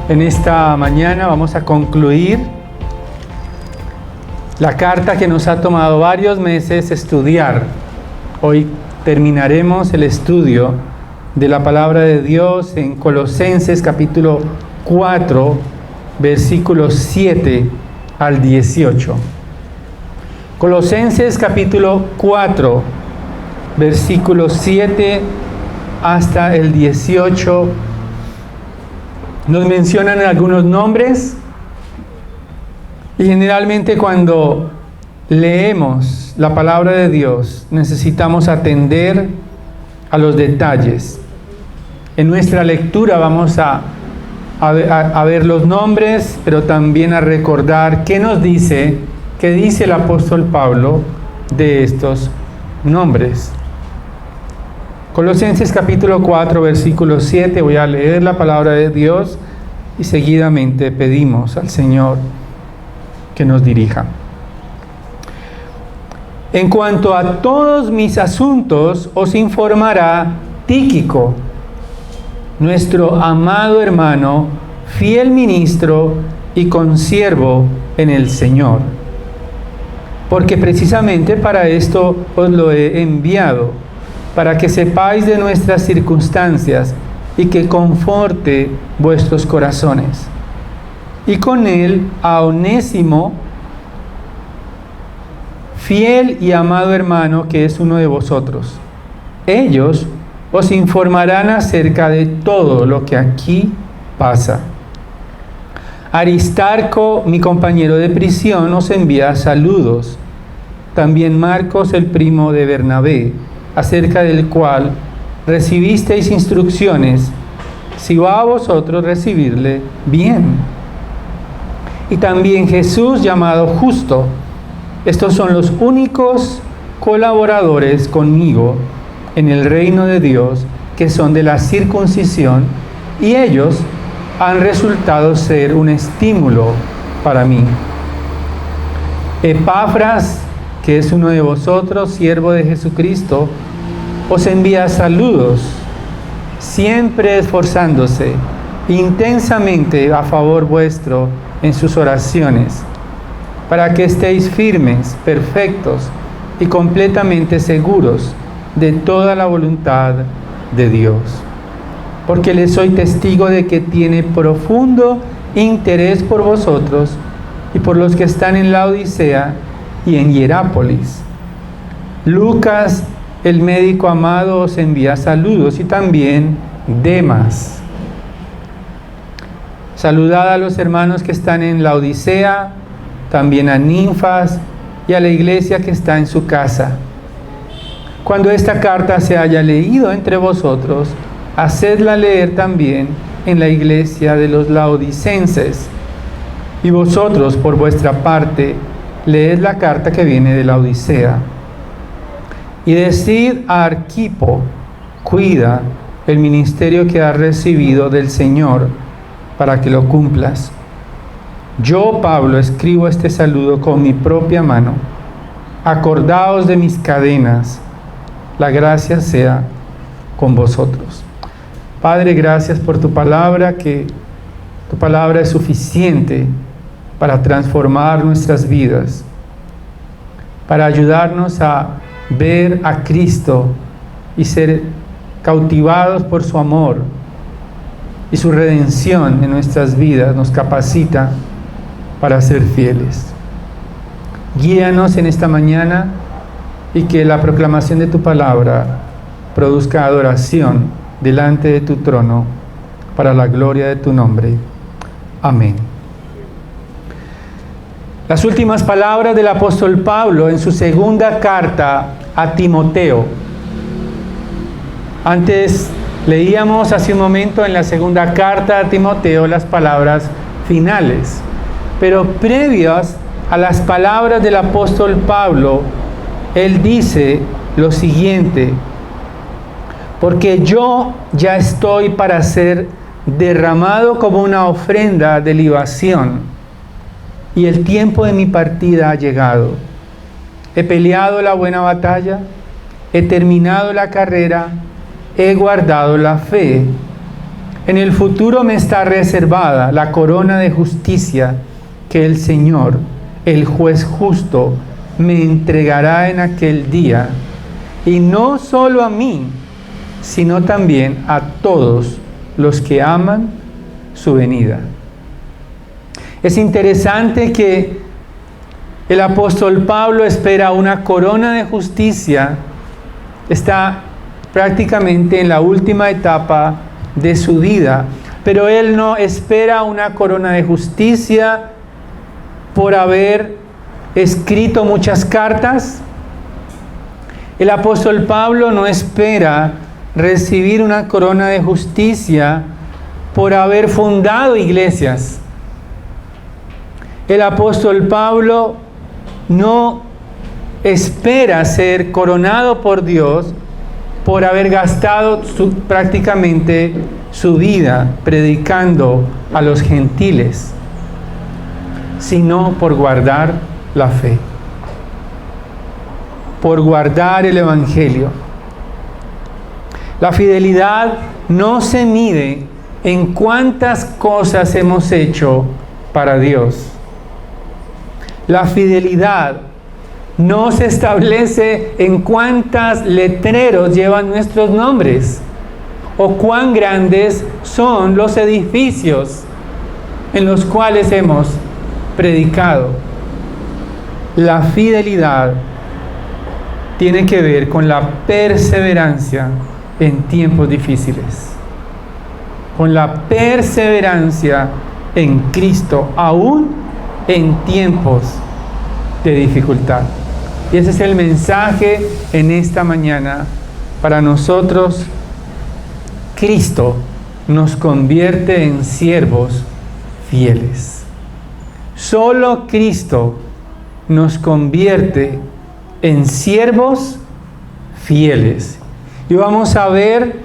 En esta mañana vamos a concluir la carta que nos ha tomado varios meses estudiar. Hoy terminaremos el estudio de la palabra de Dios en Colosenses capítulo 4, versículos 7 al 18. Colosenses capítulo 4, versículos 7 hasta el 18. Nos mencionan algunos nombres y generalmente cuando leemos la palabra de Dios necesitamos atender a los detalles. En nuestra lectura vamos a ver los nombres, pero también a recordar qué dice el apóstol Pablo de estos nombres. Colosenses capítulo 4, versículo 7, voy a leer la palabra de Dios y seguidamente pedimos al Señor que nos dirija. En cuanto a todos mis asuntos os informará Tíquico, nuestro amado hermano, fiel ministro y consiervo en el Señor. Porque precisamente para esto os lo he enviado, para que sepáis de nuestras circunstancias y que conforte vuestros corazones. Y con él a Onésimo, fiel y amado hermano, que es uno de vosotros. Ellos os informarán acerca de todo lo que aquí pasa. Aristarco, mi compañero de prisión, os envía saludos. También Marcos, el primo de Bernabé, acerca del cual recibisteis instrucciones, si va a vosotros recibirle bien. Y también Jesús, llamado Justo. Estos son los únicos colaboradores conmigo en el reino de Dios, que son de la circuncisión, y ellos han resultado ser un estímulo para mí. Epafras, que es uno de vosotros, siervo de Jesucristo, os envía saludos, siempre esforzándose intensamente a favor vuestro en sus oraciones, para que estéis firmes, perfectos y completamente seguros de toda la voluntad de Dios. Porque le soy testigo de que tiene profundo interés por vosotros y por los que están en la Odisea y en Hierápolis. Lucas, el médico amado, os envía saludos, y también Demas. Saludad a los hermanos que están en la Odisea, también a Ninfas y a la iglesia que está en su casa. Cuando esta carta se haya leído entre vosotros, hacedla leer también en la iglesia de los laodicenses. Y vosotros, por vuestra parte, leed la carta que viene de la Odisea. Y decid a Arquipo, cuida el ministerio que has recibido del Señor, para que lo cumplas. Yo, Pablo, escribo este saludo con mi propia mano. Acordaos de mis cadenas. La gracia sea con vosotros. Padre, gracias por tu palabra, que tu palabra es suficiente para transformar nuestras vidas, para ayudarnos a ver a Cristo y ser cautivados por su amor, y su redención en nuestras vidas nos capacita para ser fieles. Guíanos en esta mañana y que la proclamación de tu palabra produzca adoración delante de tu trono para la gloria de tu nombre. Amén. Las últimas palabras del apóstol Pablo en su segunda carta a Timoteo. Antes leíamos hace un momento en la segunda carta a Timoteo las palabras finales, pero previas a las palabras del apóstol Pablo, él dice lo siguiente: porque yo ya estoy para ser derramado como una ofrenda de libación, y el tiempo de mi partida ha llegado. He peleado la buena batalla, he terminado la carrera, he guardado la fe. En el futuro me está reservada la corona de justicia que el Señor, el juez justo, me entregará en aquel día. Y no solo a mí, sino también a todos los que aman su venida. Es interesante que el apóstol Pablo espera una corona de justicia. Está prácticamente en la última etapa de su vida, pero él no espera una corona de justicia por haber escrito muchas cartas. El apóstol Pablo no espera recibir una corona de justicia por haber fundado iglesias. El apóstol Pablo no espera ser coronado por Dios por haber gastado prácticamente su vida predicando a los gentiles, sino por guardar la fe, por guardar el evangelio. La fidelidad no se mide en cuántas cosas hemos hecho para Dios. La fidelidad no se establece en cuántos letreros llevan nuestros nombres o cuán grandes son los edificios en los cuales hemos predicado. La fidelidad tiene que ver con la perseverancia en tiempos difíciles, con la perseverancia en Cristo, aún en tiempos de dificultad. Y ese es el mensaje en esta mañana para nosotros. Cristo nos convierte en siervos fieles. Solo Cristo nos convierte en siervos fieles. Y vamos a ver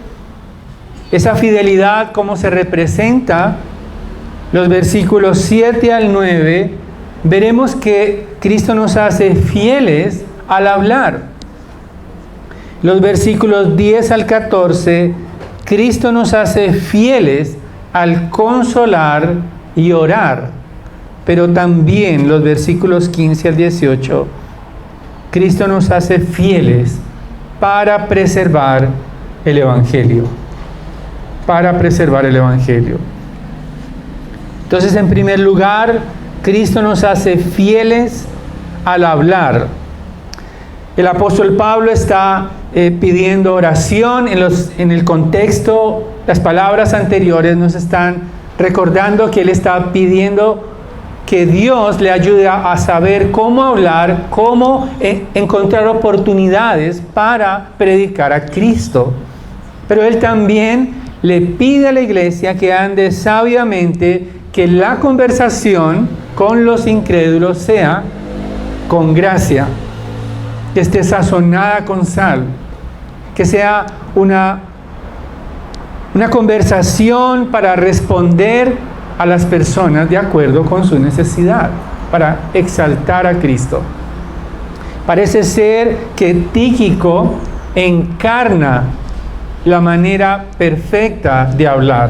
esa fidelidad, cómo se representa. Los versículos 7 al 9, veremos que Cristo nos hace fieles al hablar. Los versículos 10 al 14, Cristo nos hace fieles al consolar y orar. Pero también los versículos 15 al 18, Cristo nos hace fieles para preservar el Evangelio. Para preservar el Evangelio. Entonces, en primer lugar, Cristo nos hace fieles al hablar. El apóstol Pablo está pidiendo oración. En el contexto, las palabras anteriores nos están recordando que él está pidiendo que Dios le ayude a saber cómo hablar, cómo encontrar oportunidades para predicar a Cristo. Pero él también le pide a la iglesia que ande sabiamente, que la conversación con los incrédulos sea con gracia, que esté sazonada con sal, que sea una conversación para responder a las personas de acuerdo con su necesidad, para exaltar a Cristo. Parece ser que Tíquico encarna la manera perfecta de hablar.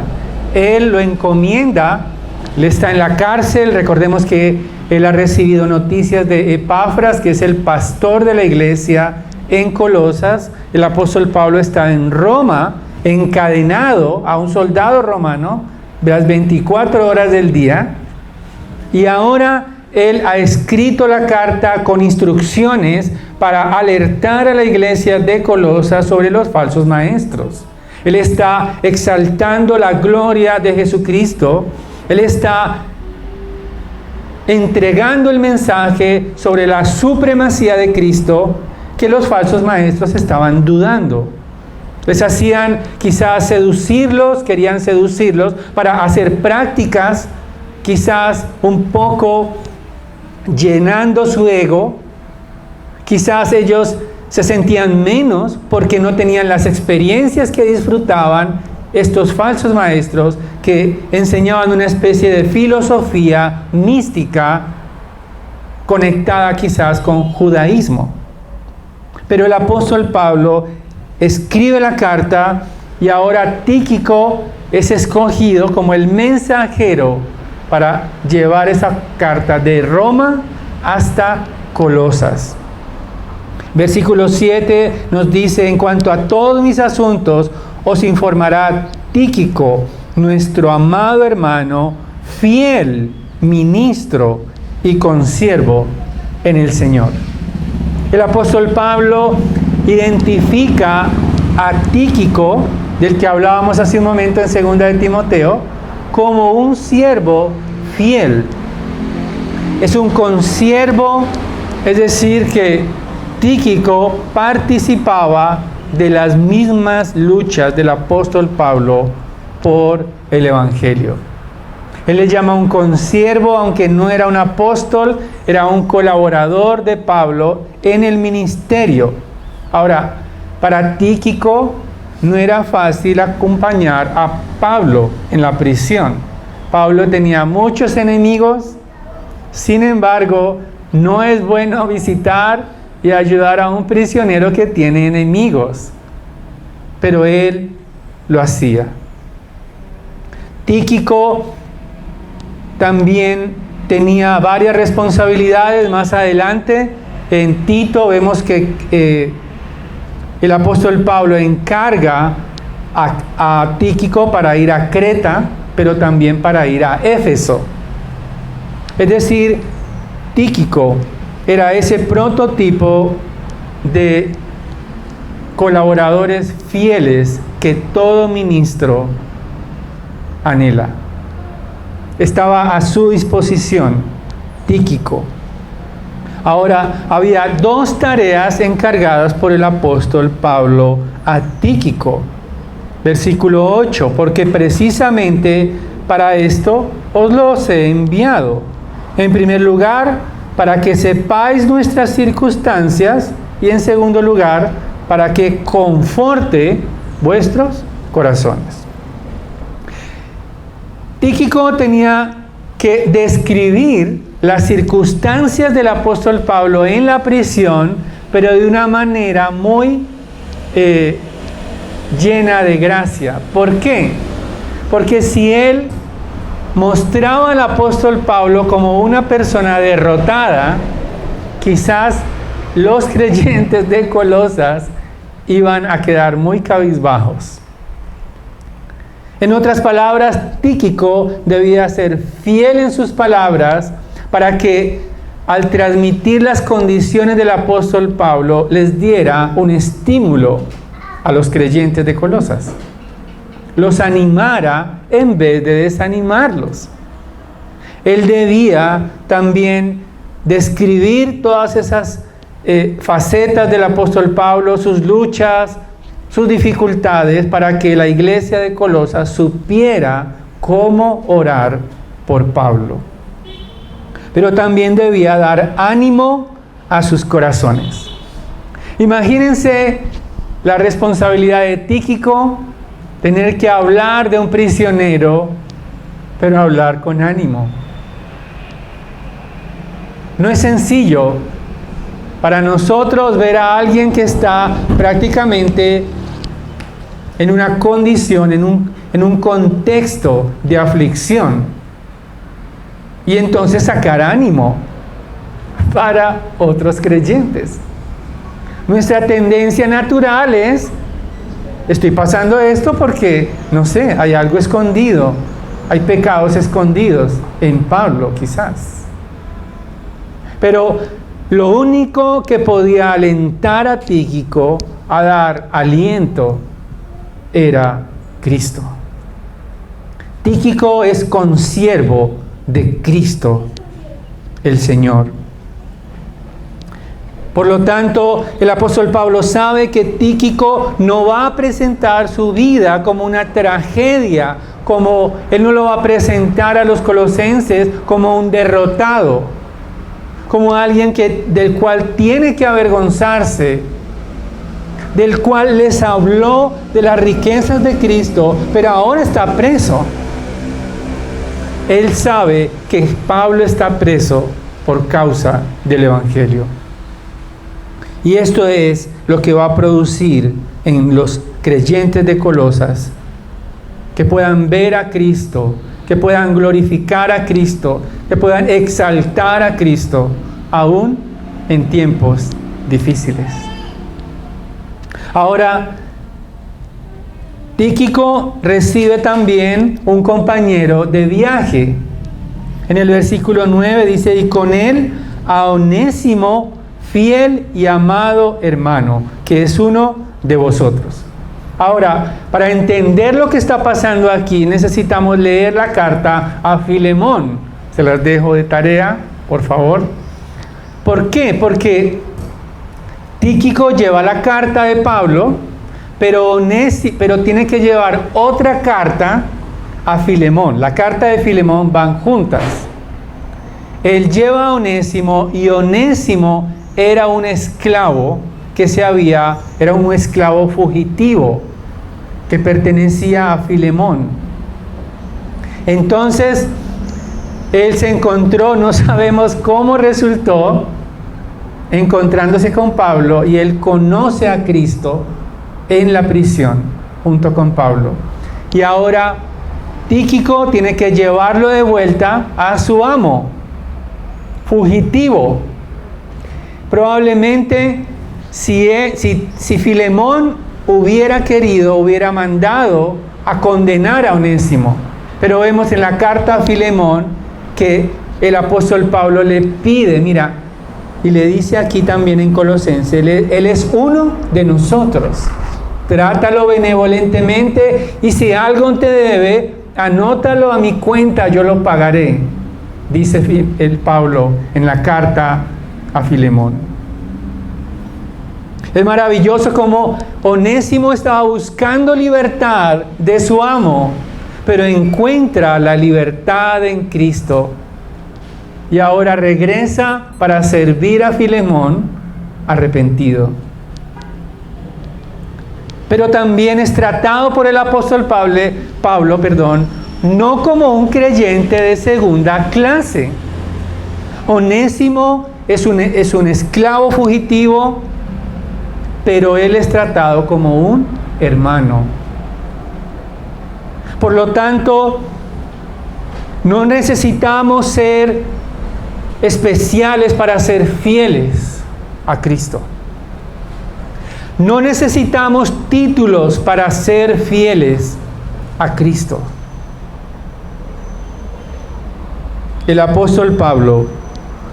Él lo encomienda. Él está en la cárcel. Recordemos que él ha recibido noticias de Epafras, que es el pastor de la iglesia en Colosas. El apóstol Pablo está en Roma, encadenado a un soldado romano las 24 horas del día. Y ahora él ha escrito la carta con instrucciones para alertar a la iglesia de Colosas sobre los falsos maestros. Él está exaltando la gloria de Jesucristo. Él está entregando el mensaje sobre la supremacía de Cristo que los falsos maestros estaban dudando. Les hacían quizás seducirlos, querían seducirlos para hacer prácticas, quizás un poco llenando su ego. Quizás ellos se sentían menos porque no tenían las experiencias que disfrutaban estos falsos maestros, que enseñaban una especie de filosofía mística conectada quizás con judaísmo. Pero el apóstol Pablo escribe la carta y ahora Tíquico es escogido como el mensajero para llevar esa carta de Roma hasta Colosas. Versículo 7 nos dice: en cuanto a todos mis asuntos, os informará Tíquico, nuestro amado hermano, fiel ministro y consiervo en el Señor. El apóstol Pablo identifica a Tíquico, del que hablábamos hace un momento en 2 de Timoteo, como un siervo fiel. Es un consiervo, es decir, que Tíquico participaba de las mismas luchas del apóstol Pablo por el Evangelio. Él le llama un consiervo, aunque no era un apóstol, era un colaborador de Pablo en el ministerio. Ahora, para Tíquico no era fácil acompañar a Pablo en la prisión. Pablo tenía muchos enemigos, sin embargo, no es bueno visitar y ayudar a un prisionero que tiene enemigos, pero él lo hacía. Tíquico también tenía varias responsabilidades. Más adelante, en Tito, vemos que el apóstol Pablo encarga a Tíquico para ir a Creta, pero también para ir a Éfeso. Es decir, Tíquico era ese prototipo de colaboradores fieles que todo ministro anhela. Estaba a su disposición Tíquico. Ahora, había dos tareas encargadas por el apóstol Pablo a Tíquico. Versículo 8: porque precisamente para esto os los he enviado. En primer lugar, para que sepáis nuestras circunstancias, y en segundo lugar, para que conforte vuestros corazones. Tíquico tenía que describir las circunstancias del apóstol Pablo en la prisión, pero de una manera muy llena de gracia. ¿Por qué? Porque si él mostraba al apóstol Pablo como una persona derrotada, quizás los creyentes de Colosas iban a quedar muy cabizbajos. En otras palabras, Tíquico debía ser fiel en sus palabras para que al transmitir las condiciones del apóstol Pablo les diera un estímulo a los creyentes de Colosas. Los animara en vez de desanimarlos. Él debía también describir todas esas facetas del apóstol Pablo, sus luchas, sus dificultades, para que la iglesia de Colosas supiera cómo orar por Pablo. Pero también debía dar ánimo a sus corazones. Imagínense la responsabilidad de Tíquico, tener que hablar de un prisionero, pero hablar con ánimo. No es sencillo para nosotros ver a alguien que está prácticamente en una condición, en un contexto de aflicción, y entonces sacar ánimo para otros creyentes. Nuestra tendencia natural es: estoy pasando esto porque, no sé, hay algo escondido, hay pecados escondidos en Pablo quizás. Pero lo único que podía alentar a Tíquico a dar aliento era Cristo. Tíquico es consiervo de Cristo, el Señor. Por lo tanto, el apóstol Pablo sabe que Tíquico no va a presentar su vida como una tragedia, como él no lo va a presentar a los colosenses como un derrotado, como alguien del cual tiene que avergonzarse, del cual les habló de las riquezas de Cristo, pero ahora está preso. Él sabe que Pablo está preso por causa del Evangelio. Y esto es lo que va a producir en los creyentes de Colosas que puedan ver a Cristo, que puedan glorificar a Cristo, que puedan exaltar a Cristo, aún en tiempos difíciles. Ahora, Tíquico recibe también un compañero de viaje. En el versículo 9 dice, y con él a Onésimo, fiel y amado hermano, que es uno de vosotros. Ahora, para entender lo que está pasando aquí, necesitamos leer la carta a Filemón. Se las dejo de tarea, por favor. ¿Por qué? Porque Tíquico lleva la carta de Pablo, pero tiene que llevar otra carta a Filemón. La carta de Filemón van juntas. Él lleva a Onésimo, y Onésimo era un esclavo era un esclavo fugitivo que pertenecía a Filemón. Entonces, él se encontró, no sabemos cómo resultó, encontrándose con Pablo, y él conoce a Cristo en la prisión junto con Pablo. Y ahora Tíquico tiene que llevarlo de vuelta a su amo, fugitivo. Probablemente si Filemón hubiera querido, hubiera mandado a condenar a Onésimo. Pero vemos en la carta a Filemón que el apóstol Pablo le pide, mira, y le dice aquí también en Colosenses, él es uno de nosotros. Trátalo benevolentemente, y si algo te debe, anótalo a mi cuenta, yo lo pagaré, dice el Pablo en la carta a Filemón. Es maravilloso como Onésimo estaba buscando libertad de su amo, pero encuentra la libertad en Cristo, y ahora regresa para servir a Filemón arrepentido. Pero también es tratado por el apóstol Pablo, no como un creyente de segunda clase. Onésimo es un esclavo fugitivo, pero él es tratado como un hermano. Por lo tanto, no necesitamos ser especiales para ser fieles a Cristo. No necesitamos títulos para ser fieles a Cristo. El apóstol Pablo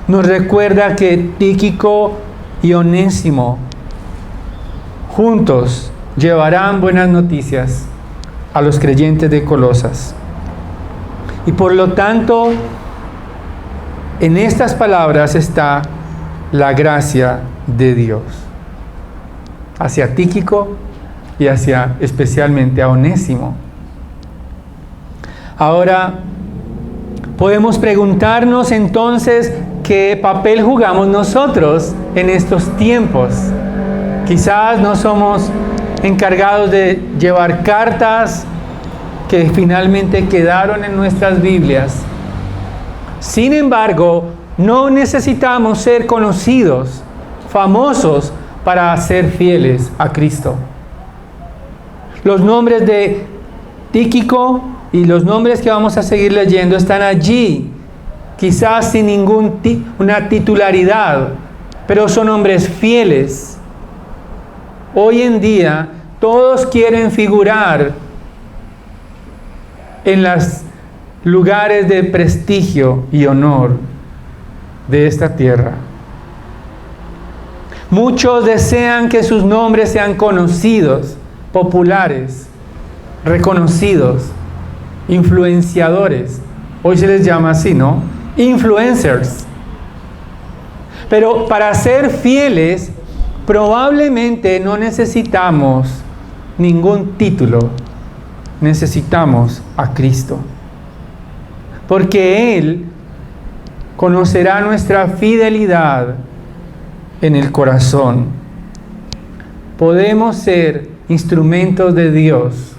nos recuerda que Tíquico y Onésimo juntos llevarán buenas noticias a los creyentes de Colosas. Y por lo tanto, en estas palabras está la gracia de Dios hacia Tíquico y hacia especialmente a Onésimo. Ahora, podemos preguntarnos entonces qué papel jugamos nosotros en estos tiempos. Quizás no somos encargados de llevar cartas que finalmente quedaron en nuestras Biblias. Sin embargo, no necesitamos ser conocidos, famosos, para ser fieles a Cristo. Los nombres de Tíquico y los nombres que vamos a seguir leyendo están allí, quizás sin una titularidad, pero son hombres fieles. Hoy en día todos quieren figurar en los lugares de prestigio y honor de esta tierra. Muchos desean que sus nombres sean conocidos, populares, reconocidos, influenciadores. Hoy se les llama así, ¿no? Influencers. Pero para ser fieles, probablemente no necesitamos ningún título. Necesitamos a Cristo. Porque Él conocerá nuestra fidelidad en el corazón. Podemos ser instrumentos de Dios,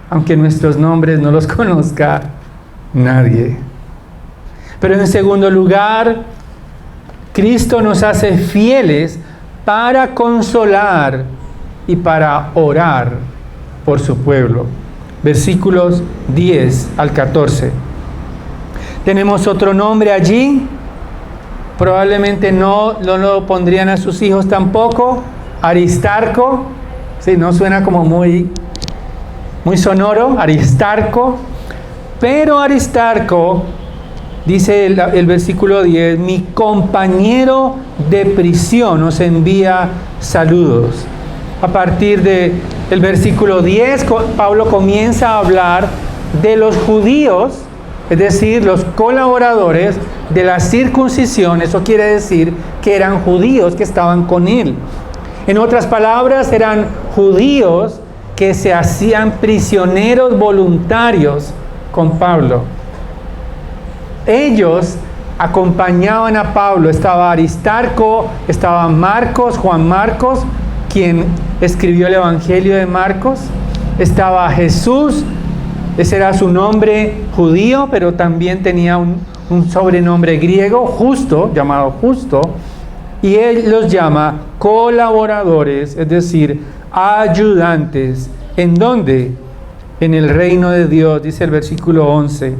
aunque nuestros nombres no los conozca nadie. Pero en segundo lugar, Cristo nos hace fieles para consolar y para orar por su pueblo. versículos 10 al 14. Tenemos otro nombre allí, probablemente no lo pondrían a sus hijos tampoco, Aristarco, sí, no suena como muy sonoro, Aristarco, pero Aristarco, dice el versículo 10, mi compañero de prisión os envía saludos. A partir del versículo 10, Pablo comienza a hablar de los judíos, es decir, los colaboradores de la circuncisión. Eso quiere decir que eran judíos que estaban con él. En otras palabras, eran judíos que se hacían prisioneros voluntarios con Pablo. Ellos acompañaban a Pablo. Estaba Aristarco, estaba Marcos, Juan Marcos, quien escribió el Evangelio de Marcos. Estaba Jesús, ese era su nombre judío, pero también tenía un sobrenombre griego, Justo, llamado Justo, y él los llama colaboradores, es decir, ayudantes. ¿En dónde? En el reino de Dios, dice el versículo 11.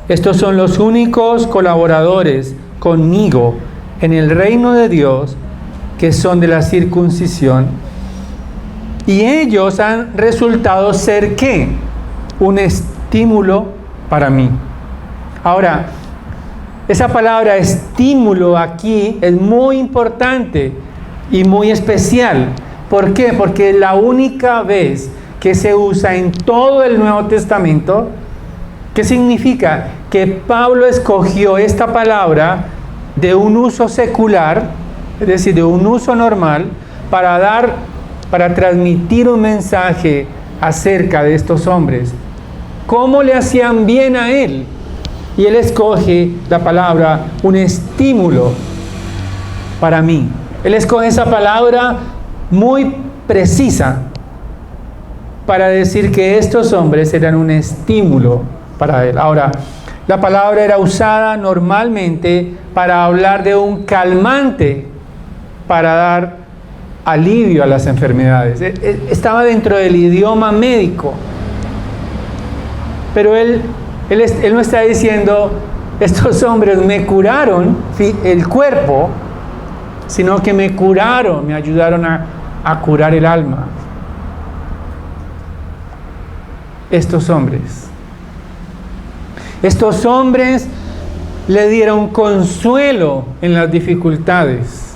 Estos son los únicos colaboradores conmigo en el reino de Dios, que son de la circuncisión. Y ellos han resultado ser, ¿qué? Un estímulo para mí. Ahora, esa palabra estímulo aquí es muy importante y muy especial. ¿Por qué? Porque la única vez que se usa en todo el Nuevo Testamento. ¿Qué significa? Que Pablo escogió esta palabra de un uso secular, es decir, de un uso normal, para transmitir un mensaje acerca de estos hombres. ¿Cómo le hacían bien a él? Y él escoge la palabra, un estímulo para mí. Él escoge esa palabra muy precisa para decir que estos hombres eran un estímulo para él. Ahora, la palabra era usada normalmente para hablar de un calmante, para dar alivio a las enfermedades. Estaba dentro del idioma médico. Pero él no está diciendo, estos hombres me curaron el cuerpo, sino que me curaron, me ayudaron a curar el alma. Estos hombres le dieron consuelo en las dificultades.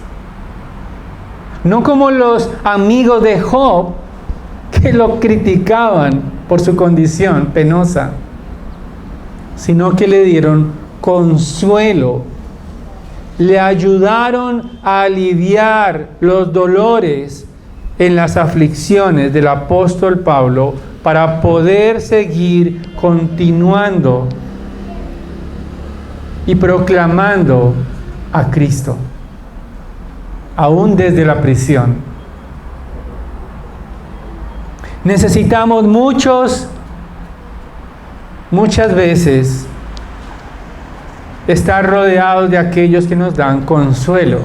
No como los amigos de Job, que lo criticaban por su condición penosa, sino que le dieron consuelo. Le ayudaron a aliviar los dolores en las aflicciones del apóstol Pablo para poder seguir continuando y proclamando a Cristo, aún desde la prisión. Necesitamos muchas veces estar rodeados de aquellos que nos dan consuelo.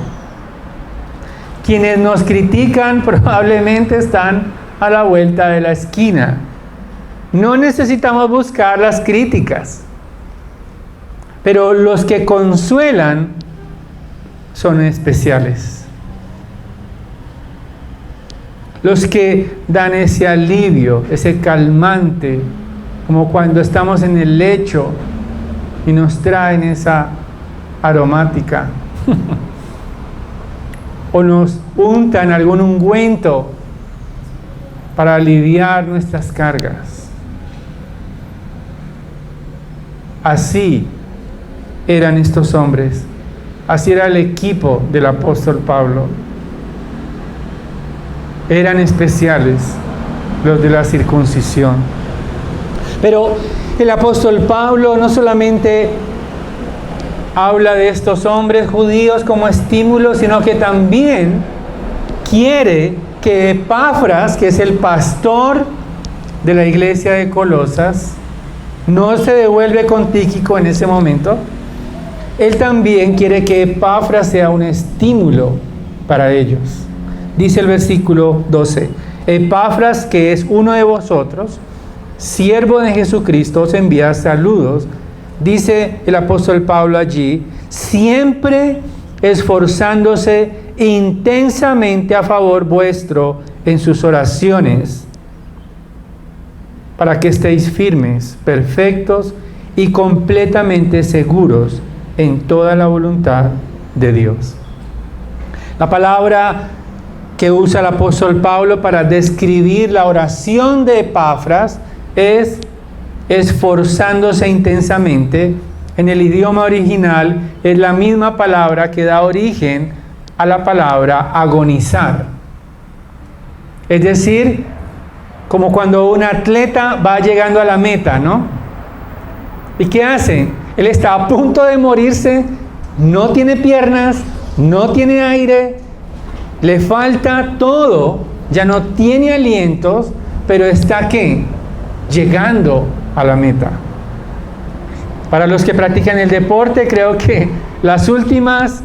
Quienes nos critican probablemente están a la vuelta de la esquina. No necesitamos buscar las críticas, pero los que consuelan son especiales. Los que dan ese alivio, ese calmante, como cuando estamos en el lecho y nos traen esa aromática o nos untan algún ungüento para aliviar nuestras cargas. Así eran estos hombres, así era el equipo del apóstol Pablo. Eran especiales los de la circuncisión. Pero el apóstol Pablo no solamente habla de estos hombres judíos como estímulo, sino que también quiere que Epafras, que es el pastor de la iglesia de Colosas, no se devuelve con Tíquico en ese momento. Él también quiere que Epafras sea un estímulo para ellos. Dice el versículo 12, Epafras, que es uno de vosotros, siervo de Jesucristo, os envía saludos. Dice el apóstol Pablo allí, siempre esforzándose intensamente a favor vuestro en sus oraciones, para que estéis firmes, perfectos y completamente seguros en toda la voluntad de Dios. La palabra que usa el apóstol Pablo para describir la oración de Epafras es esforzándose intensamente. En el idioma original es la misma palabra que da origen a la palabra agonizar. Es decir, como cuando un atleta va llegando a la meta, ¿no? ¿Y qué hace? Él está a punto de morirse, no tiene piernas, no tiene aire, le falta todo, ya no tiene alientos, pero está ¿qué? Llegando a la meta. Para los que practican el deporte, creo que las últimas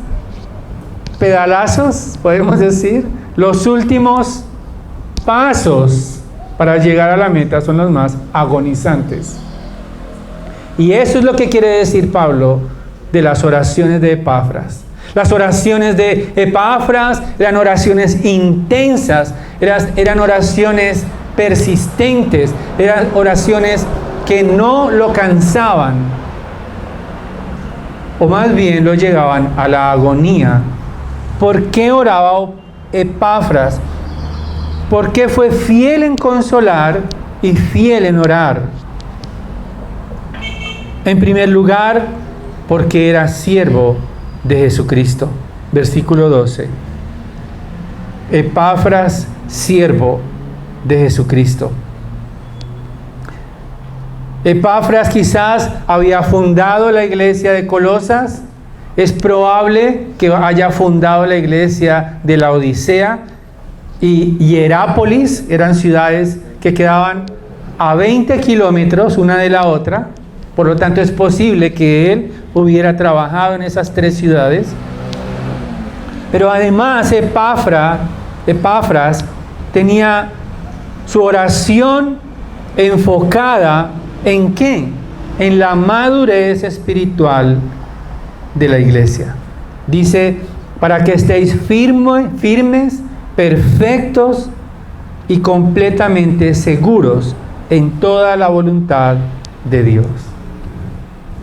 pedalazos, podemos decir, los últimos pasos para llegar a la meta son los más agonizantes. Y eso es lo que quiere decir Pablo de las oraciones de Epafras. Las oraciones de Epafras eran oraciones intensas, eran oraciones persistentes, eran oraciones que no lo cansaban, o más bien lo llegaban a la agonía. ¿Por qué oraba Epafras? Porque fue fiel en consolar y fiel en orar. En primer lugar, porque era siervo de Jesucristo. Versículo 12. Epafras, siervo de Jesucristo. Epafras quizás había fundado la iglesia de Colosas. Es probable que haya fundado la iglesia de la Odisea. Y Hierápolis eran ciudades que quedaban a 20 kilómetros una de la otra. Por lo tanto, es posible que él hubiera trabajado en esas tres ciudades. Pero además, Epafras tenía su oración enfocada ¿en qué? En la madurez espiritual de la iglesia. Dice, para que estéis firmes, perfectos y completamente seguros en toda la voluntad de Dios.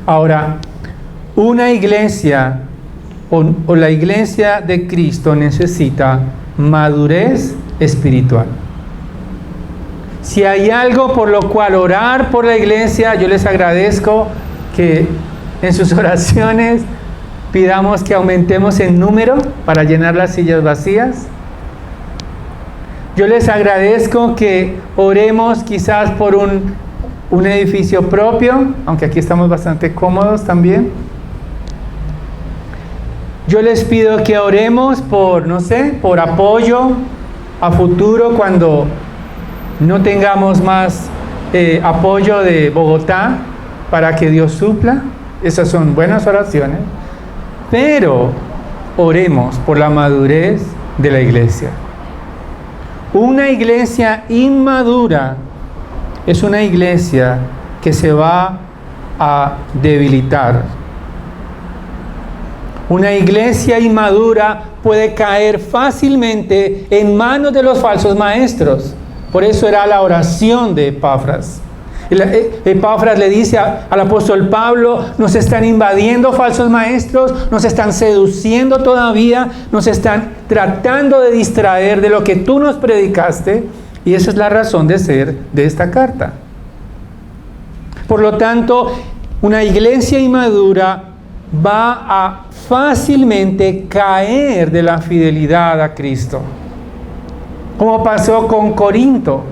Ahora, una iglesia o la iglesia de Cristo necesita madurez espiritual. Si hay algo por lo cual orar por la iglesia, yo les agradezco que en sus oraciones pidamos que aumentemos en número para llenar las sillas vacías. Yo les agradezco que oremos quizás por un edificio propio, aunque aquí estamos bastante cómodos también. Yo les pido que oremos por apoyo a futuro cuando no tengamos más apoyo de Bogotá para que Dios supla. Esas son buenas oraciones. Pero oremos por la madurez de la iglesia. Una iglesia inmadura es una iglesia que se va a debilitar. Una iglesia inmadura puede caer fácilmente en manos de los falsos maestros. Por eso era la oración de Epafras. Epafras le dice al apóstol Pablo, nos están invadiendo falsos maestros, nos están seduciendo todavía, nos están tratando de distraer de lo que tú nos predicaste, y esa es la razón de ser de esta carta. Por lo tanto, una iglesia inmadura va a fácilmente caer de la fidelidad a Cristo, como pasó con Corinto.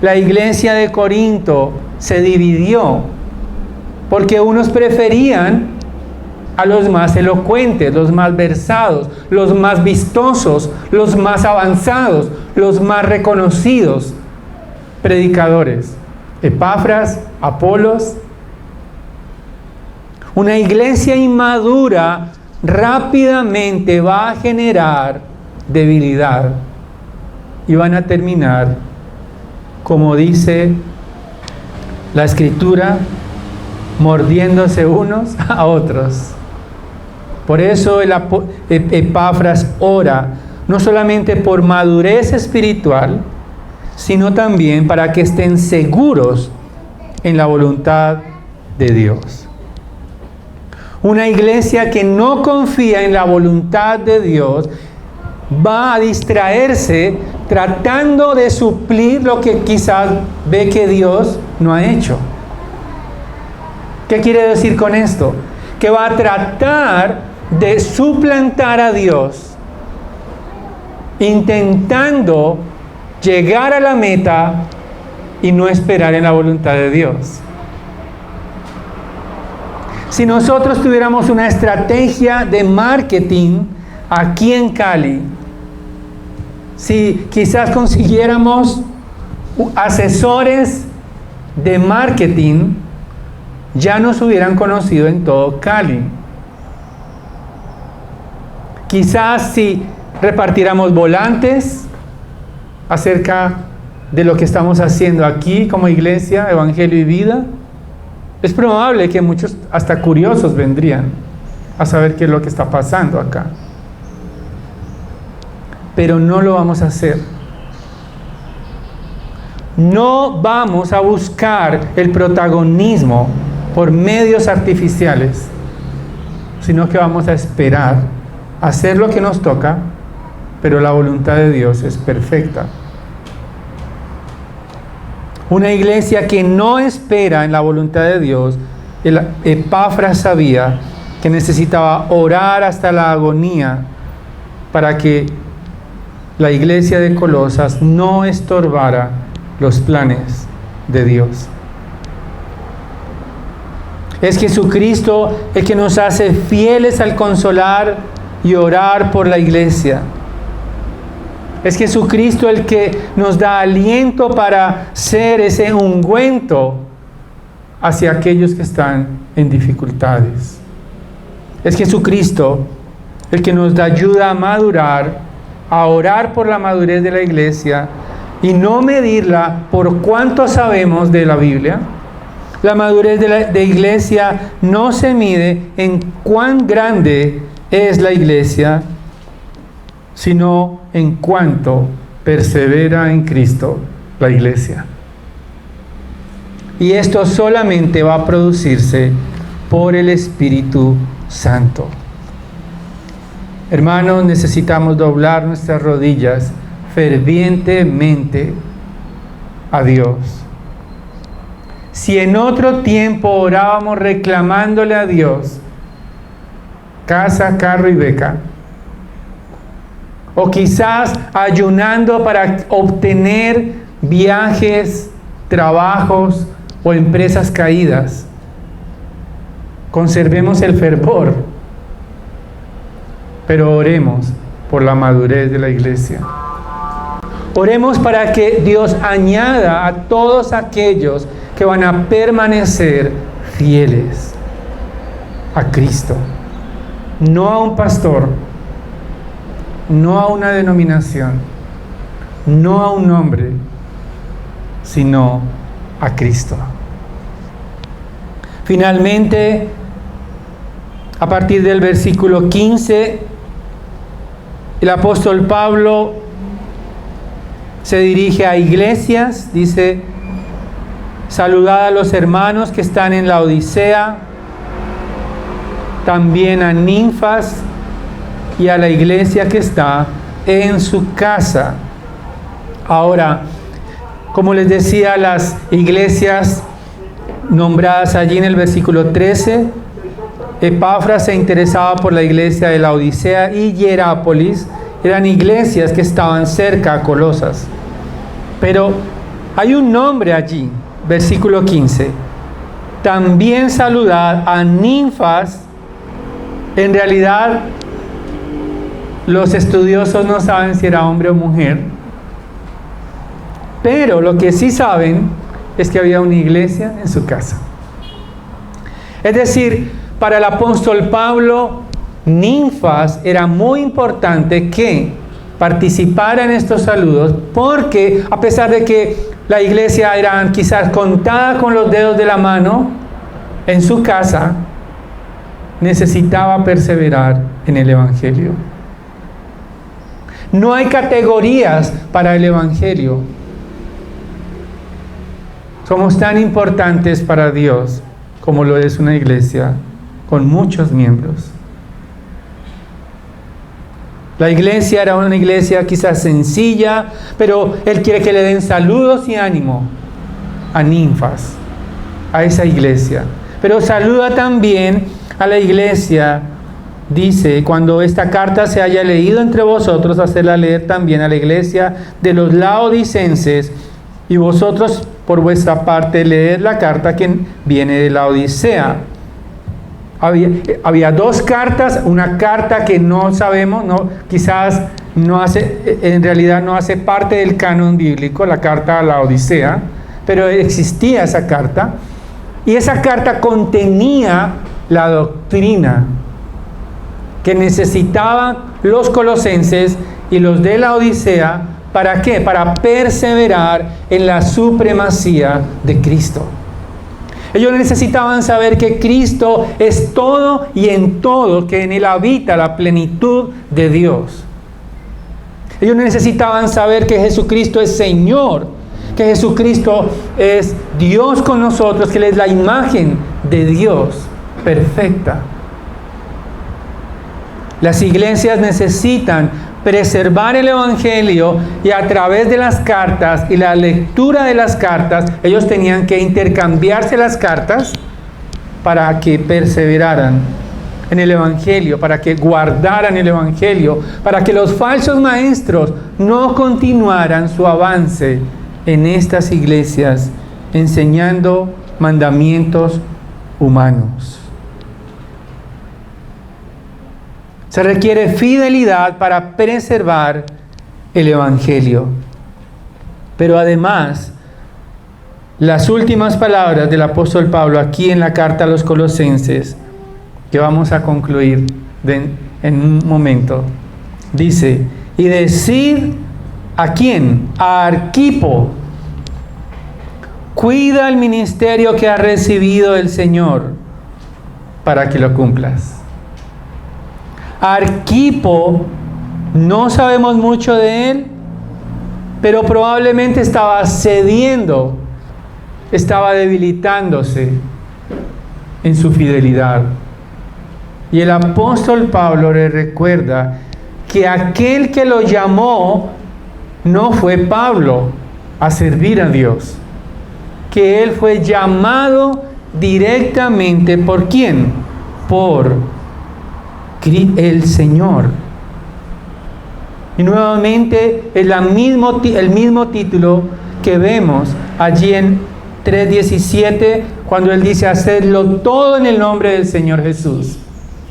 La iglesia de Corinto se dividió porque unos preferían a los más elocuentes, los más versados, los más vistosos, los más avanzados, los más reconocidos predicadores. Epafras, Apolos. Una iglesia inmadura rápidamente va a generar debilidad y van a terminar como dice la Escritura, mordiéndose unos a otros. Por eso Epafras ora, no solamente por madurez espiritual, sino también para que estén seguros en la voluntad de Dios. Una iglesia que no confía en la voluntad de Dios va a distraerse tratando de suplir lo que quizás ve que Dios no ha hecho. ¿Qué quiere decir con esto? Que va a tratar de suplantar a Dios, intentando llegar a la meta y no esperar en la voluntad de Dios. Si nosotros tuviéramos una estrategia de marketing aquí en Cali, si quizás consiguiéramos asesores de marketing, ya nos hubieran conocido en todo Cali. Quizás si repartiéramos volantes acerca de lo que estamos haciendo aquí como iglesia, Evangelio y Vida, es probable que muchos hasta curiosos vendrían a saber qué es lo que está pasando acá. Pero no lo vamos a hacer. No vamos a buscar el protagonismo por medios artificiales, sino que vamos a esperar, hacer lo que nos toca, pero la voluntad de Dios es perfecta. Una iglesia que no espera en la voluntad de Dios, Epafras sabía que necesitaba orar hasta la agonía para que la iglesia de Colosas no estorbara los planes de Dios. Es Jesucristo el que nos hace fieles al consolar y orar por la iglesia. Es Jesucristo el que nos da aliento para ser ese ungüento hacia aquellos que están en dificultades. Es Jesucristo el que nos da ayuda a madurar, a orar por la madurez de la iglesia y no medirla por cuánto sabemos de la Biblia. La madurez de iglesia no se mide en cuán grande es la iglesia, sino en cuánto persevera en Cristo la iglesia. Y esto solamente va a producirse por el Espíritu Santo. Hermanos, necesitamos doblar nuestras rodillas fervientemente a Dios. Si en otro tiempo orábamos reclamándole a Dios casa, carro y beca, o quizás ayunando para obtener viajes, trabajos o empresas caídas, conservemos el fervor, pero oremos por la madurez de la iglesia. Oremos para que Dios añada a todos aquellos que van a permanecer fieles a Cristo, no a un pastor, no a una denominación, no a un hombre, sino a Cristo. Finalmente, a partir del versículo 15, el apóstol Pablo se dirige a iglesias, dice: saludad a los hermanos que están en la Odisea, también a Ninfas y a la iglesia que está en su casa. Ahora, como les decía, las iglesias nombradas allí en el versículo 13, Epafras se interesaba por la iglesia de la Odisea y Hierápolis, eran iglesias que estaban cerca a Colosas. Pero hay un nombre allí, versículo 15. También saludad a Ninfas. En realidad, los estudiosos no saben si era hombre o mujer, pero lo que sí saben es que había una iglesia en su casa. Es decir, para el apóstol Pablo, Ninfas era muy importante que participara en estos saludos, porque a pesar de que la iglesia era quizás contada con los dedos de la mano en su casa, necesitaba perseverar en el Evangelio. No hay categorías para el Evangelio. Somos tan importantes para Dios como lo es una iglesia con muchos miembros. La iglesia era una iglesia quizás sencilla, pero Él quiere que le den saludos y ánimo a Ninfas, a esa iglesia. Pero saluda también a la iglesia, dice, cuando esta carta se haya leído entre vosotros, hacerla leer también a la iglesia de los laodicenses, y vosotros por vuestra parte leed la carta que viene de la Odisea. Había dos cartas, una carta que no sabemos, quizás en realidad no hace parte del canon bíblico, la carta a la Odisea, pero existía esa carta, y esa carta contenía la doctrina que necesitaban los colosenses y los de la Odisea. ¿Para qué? Para perseverar en la supremacía de Cristo. Ellos necesitaban saber que Cristo es todo y en todo, que en Él habita la plenitud de Dios. Ellos necesitaban saber que Jesucristo es Señor, que Jesucristo es Dios con nosotros, que Él es la imagen de Dios perfecta. Las iglesias necesitan preservar el Evangelio, y a través de las cartas y la lectura de las cartas, ellos tenían que intercambiarse las cartas para que perseveraran en el Evangelio, para que guardaran el Evangelio, para que los falsos maestros no continuaran su avance en estas iglesias enseñando mandamientos humanos. Se requiere fidelidad para preservar el Evangelio. Pero además, las últimas palabras del apóstol Pablo aquí en la carta a los Colosenses, que vamos a concluir en un momento, dice, y decid ¿a quién? A Arquipo, cuida el ministerio que has recibido del Señor para que lo cumplas. Arquipo, no sabemos mucho de él, pero probablemente estaba cediendo, estaba debilitándose en su fidelidad. Y el apóstol Pablo le recuerda que aquel que lo llamó no fue Pablo a servir a Dios, que él fue llamado directamente ¿por quién? Por el Señor. Y nuevamente es el mismo título que vemos allí en 3:17, cuando él dice hacedlo todo en el nombre del Señor Jesús.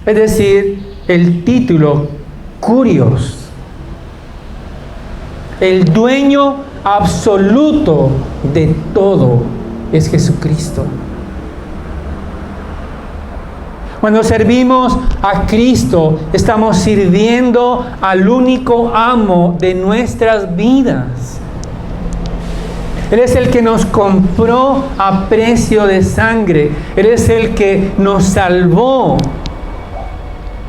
Es decir, el título Curios. El dueño absoluto de todo es Jesucristo. Cuando servimos a Cristo, estamos sirviendo al único amo de nuestras vidas. Él es el que nos compró a precio de sangre. Él es el que nos salvó.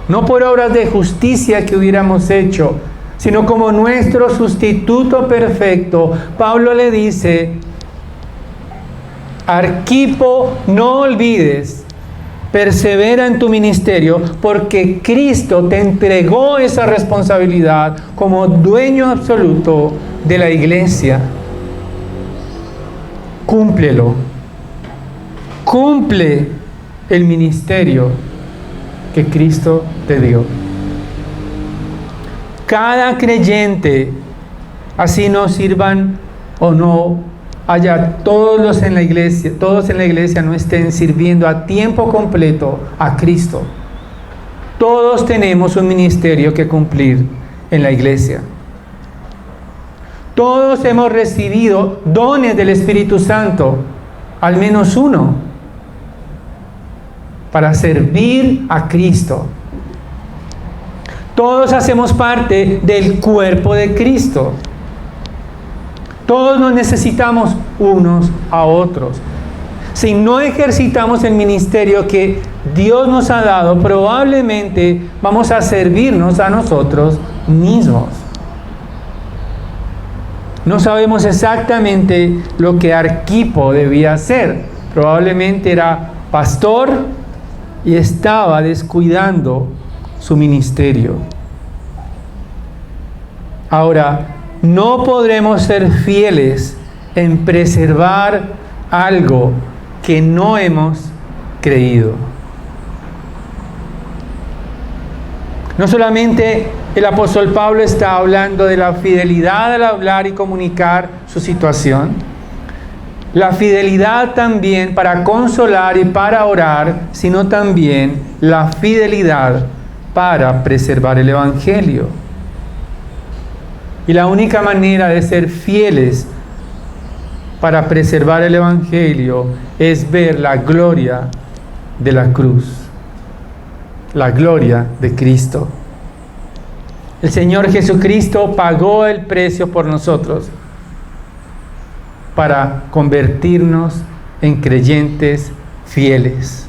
No por obras de justicia que hubiéramos hecho, sino como nuestro sustituto perfecto. Pablo le dice, Arquipo, no olvides, persevera en tu ministerio, porque Cristo te entregó esa responsabilidad como dueño absoluto de la iglesia. Cúmplelo. Cumple el ministerio que Cristo te dio. Cada creyente, así no sirvan o no haya todos en la iglesia no estén sirviendo a tiempo completo a Cristo. Todos tenemos un ministerio que cumplir en la iglesia. Todos hemos recibido dones del Espíritu Santo, al menos uno, para servir a Cristo. Todos hacemos parte del cuerpo de Cristo. Todos nos necesitamos unos a otros. Si no ejercitamos el ministerio que Dios nos ha dado, probablemente vamos a servirnos a nosotros mismos. No sabemos exactamente lo que Arquipo debía hacer. Probablemente era pastor y estaba descuidando su ministerio. Ahora, no podremos ser fieles en preservar algo que no hemos creído. No solamente el apóstol Pablo está hablando de la fidelidad al hablar y comunicar su situación, la fidelidad también para consolar y para orar, sino también la fidelidad para preservar el Evangelio. Y la única manera de ser fieles para preservar el Evangelio es ver la gloria de la cruz, la gloria de Cristo. El Señor Jesucristo pagó el precio por nosotros para convertirnos en creyentes fieles.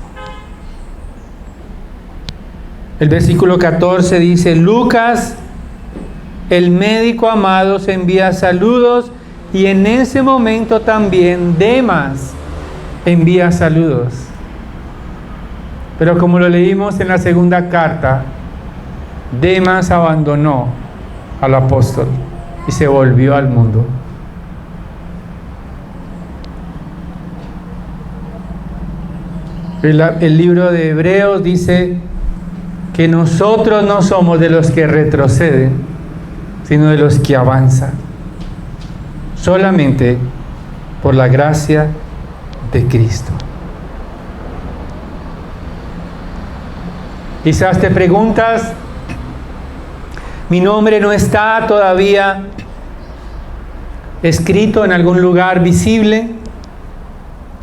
El versículo 14 dice: Lucas, el médico amado, se envía saludos, y en ese momento también Demas envía saludos. Pero como lo leímos en la segunda carta, Demas abandonó al apóstol y se volvió al mundo. El libro de Hebreos dice que nosotros no somos de los que retroceden, sino de los que avanzan, solamente por la gracia de Cristo. Quizás te preguntas: mi nombre no está todavía escrito en algún lugar visible.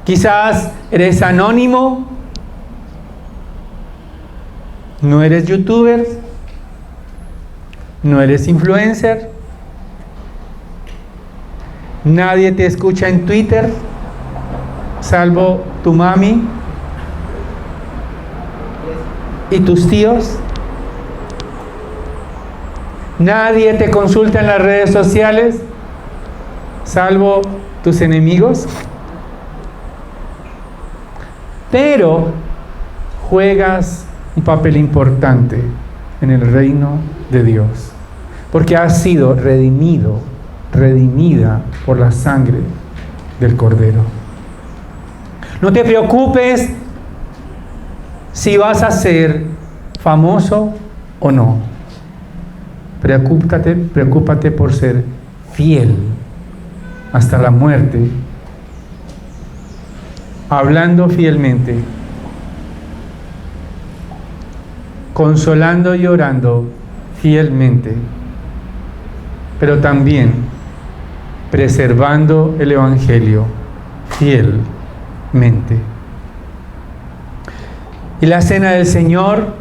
Quizás eres anónimo, no eres youtuber, no eres influencer, nadie te escucha en Twitter, salvo tu mami y tus tíos. Nadie te consulta en las redes sociales, salvo tus enemigos. Pero juegas un papel importante en el reino de Dios, porque has sido redimido, redimida por la sangre del Cordero. No te preocupes si vas a ser famoso o no. Preocúpate por ser fiel hasta la muerte, hablando fielmente, consolando y orando fielmente, pero también preservando el Evangelio fielmente. Y la cena del Señor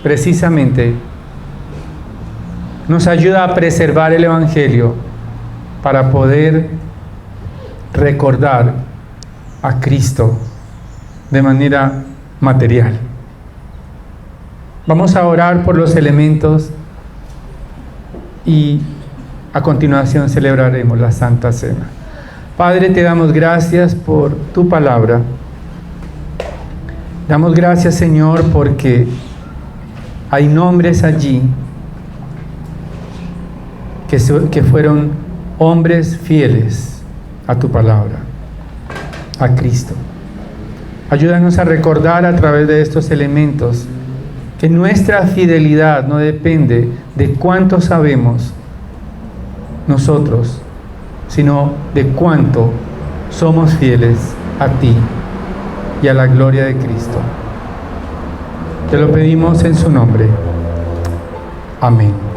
precisamente nos ayuda a preservar el Evangelio para poder recordar a Cristo de manera material. Vamos a orar por los elementos y a continuación celebraremos la Santa Cena. Padre, te damos gracias por tu palabra. Damos gracias, Señor, porque hay nombres allí que fueron hombres fieles a tu palabra, a Cristo. Ayúdanos a recordar a través de estos elementos que nuestra fidelidad no depende de cuánto sabemos nosotros, sino de cuánto somos fieles a ti y a la gloria de Cristo. Te lo pedimos en su nombre. Amén.